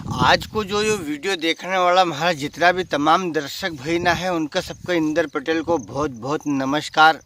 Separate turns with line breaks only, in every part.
आज को जो ये वीडियो देखने वाला हमारा जितना भी तमाम दर्शक भाई ना है उनका सबका इंदर पटेल को बहुत बहुत नमस्कार,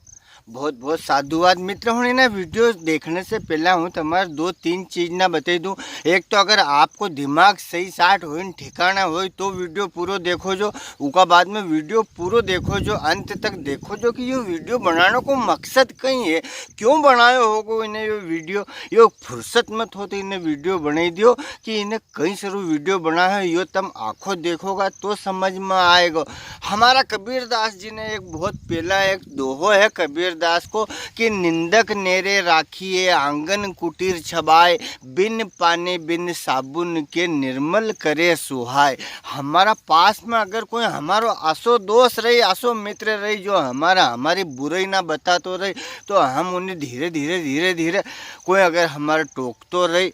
बहुत बहुत साधुवाद। मित्र होने ना वीडियो देखने से पहला हूँ तुम्हारे दो तीन चीज़ ना बता दूँ। एक तो अगर आपको दिमाग सही साठ हो ठिकाना हो तो वीडियो पूरा देखो जो, उसका बाद में वीडियो पूरा देखो जो, अंत तक देखो जो कि ये वीडियो बनाने को मकसद कहीं है, क्यों बनाए होगो इन्हें ये वीडियो। ये फुर्सत मत हो तो इन्हें वीडियो बनाई दियो कि इन्हें कई सारू वीडियो बना है, यो तुम आँखों देखोगा तो समझ में आएगा। हमारा कबीर दास जी ने एक बहुत पहला एक दोहो है कबीर दास को कि निंदक नेरे राखिए आंगन कुटीर छबाए, बिन पानी बिन साबुन के निर्मल करे सुहाय। हमारा पास में अगर कोई हमारो आसो दोस्त रही, आसो मित्र रही जो हमारी बुराई ना बतातो रही, तो हम उन्हें धीरे धीरे कोई अगर हमारा टोकतो रही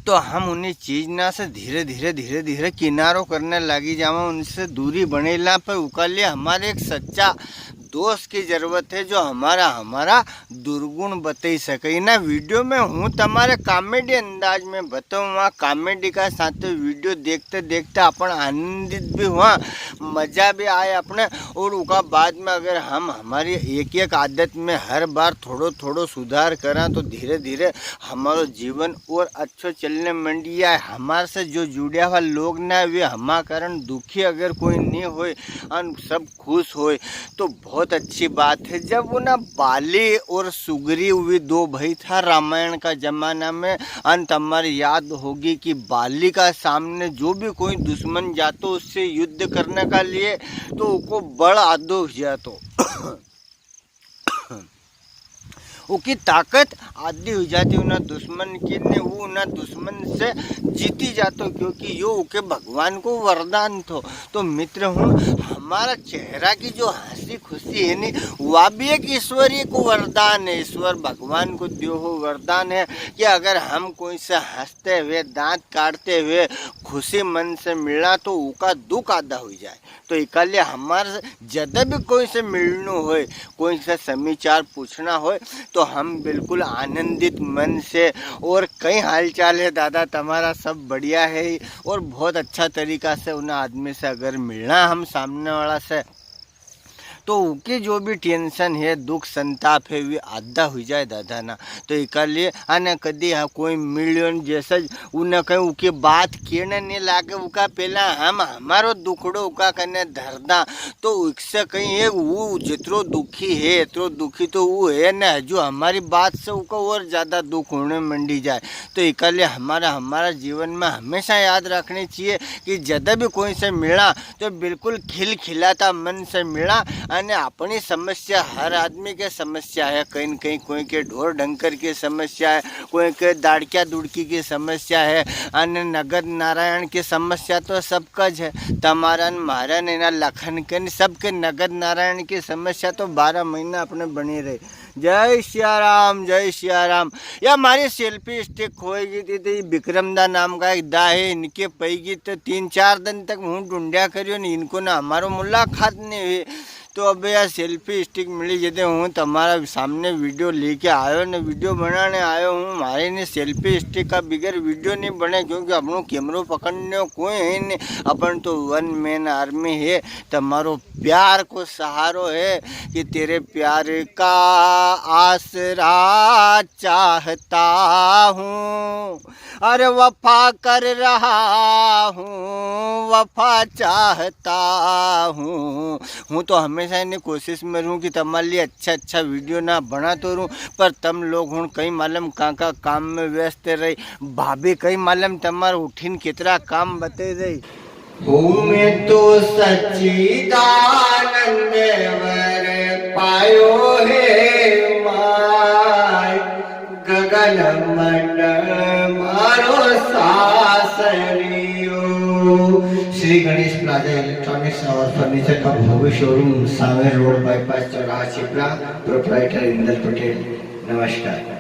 तो हम उन्हें चीज ना से धीरे धीरे किनारों करने लगी जावा, उनसे दूरी बनेला। पर उका लिए हमारे एक सच्चा दोस्त की ज़रूरत है जो हमारा दुर्गुण बता सके ना। वीडियो में हूँ तुम्हारे कॉमेडी अंदाज में बताऊँ, वहाँ कॉमेडी का साथ वीडियो देखते देखते अपन आनंदित भी हुआ, मज़ा भी आए अपने। और उसका बाद में अगर हम हमारी एक एक आदत में हर बार थोड़ो सुधार करें तो धीरे धीरे हमारा जीवन और अच्छा चलने मंडी है। हमारे से जो जुड़े हुआ लोग ना वे हमारे कारण दुखी अगर कोई नहीं होए और सब खुश होए तो बहुत अच्छी बात है। जब वो ना बाली और सुग्रीव वे दो भाई था रामायण का जमाना में, अंत हमारी याद होगी कि बाली का सामने जो भी कोई दुश्मन जातो उससे युद्ध करने का लिए तो उसको बड़ा आदो जातो उसकी ताकत आदि हो जाती है ना दुश्मन की ने, वो ना दुश्मन से जीती जातो क्योंकि यो उके भगवान को वरदान थो। तो मित्र हूँ हमारा चेहरा की जो हंसी खुशी है नी वह भी एक ईश्वरीय को वरदान है, ईश्वर भगवान को दियो हो वरदान है कि अगर हम कोई से हंसते हुए दांत काटते हुए खुशी मन से मिला तो उसका दुख आधा हो जाए। तो इकल्ले हमारे जब भी कोई से मिलना हो, कोई से समाचार पूछना हो तो हम बिल्कुल आनंदित मन से, और कई हालचाल है दादा तुम्हारा सब बढ़िया है, और बहुत अच्छा तरीका से उन आदमी से अगर मिलना हम सामने वाला से तो उनकी जो भी टेंशन है दुख संताप है वे आधा हो जाए दादा ना। तो इकल्ले आने कदी कोई मिलियन जैसे उन्हें कहीं उनकी बात कहने नहीं लागे उका पहला हम हमारो दुखड़ो उका करने धरदा तो उससे कहीं है वो जितरो दुखी है इतरो दुखी तो वो है ना जो हमारी बात से उका और ज़्यादा दुख होने मंडी जाए। तो इकल्ले हमारा जीवन में हमेशा याद रखनी चाहिए कि जब भी कोई से मिला तो बिल्कुल खिलखिलाता मन से मिला। અને अपनी समस्या हर आदमी के समस्या है, कहीं न कहीं कोई के ढोर ढंकर की समस्या है, कोई के दाड़किया दुड़की की समस्या है, अन्य नगद नारायण की समस्या तो सबका है, तमारा महारा ने लखन के सबके नगद नारायण की समस्या तो 12 महीना अपने बनी रहे। जय सिया राम जय सिया राम। या हमारी सेल्फी स्टिक खोएगी थी विक्रम दा नाम का एक दा है, इनके पैगी तो 3-4 दिन तक मुँह ढूंढिया करियो न इनको ना हमारो मुलाकात नहीं हुई। तो अब यार सेल्फी स्टिक मिली जैसे हूँ तुम्हारा सामने वीडियो लेके आयो न वीडियो बनाने आयो हूँ। हमारे ने सेल्फी स्टिक का बिगर वीडियो नहीं बने क्योंकि अपनों कैमरों पकड़ने कोई है नहीं, अपन तो 1 मैन आर्मी है। तुम्हारो प्यार को सहारो है कि तेरे प्यार का आसरा चाहता हूँ, अरे वफा कर रहा हूँ वफा चाहता हूँ तो हमेशा इन्हें कोशिश में रहूँ कि तुम्हारे लिए अच्छा वीडियो ना बना तो रहूँ। पर तुम लोग हूँ कई मालूम का काम में व्यस्त रही, भाभी कई मालूम तुम्हारा उठीन कितना काम बते रही। मैं तो सच्चिदानंद वर पायो है माय, गगन मंडल मारो सासरियो। श्री गणेश प्लाजा इलेक्ट्रॉनिक्स और फर्नीचर का भव्य शोरूम, सावेर रोड, बाईपास चौराहा, छिपरा। प्रोप्राइटर इंदर पटेल। नमस्कार।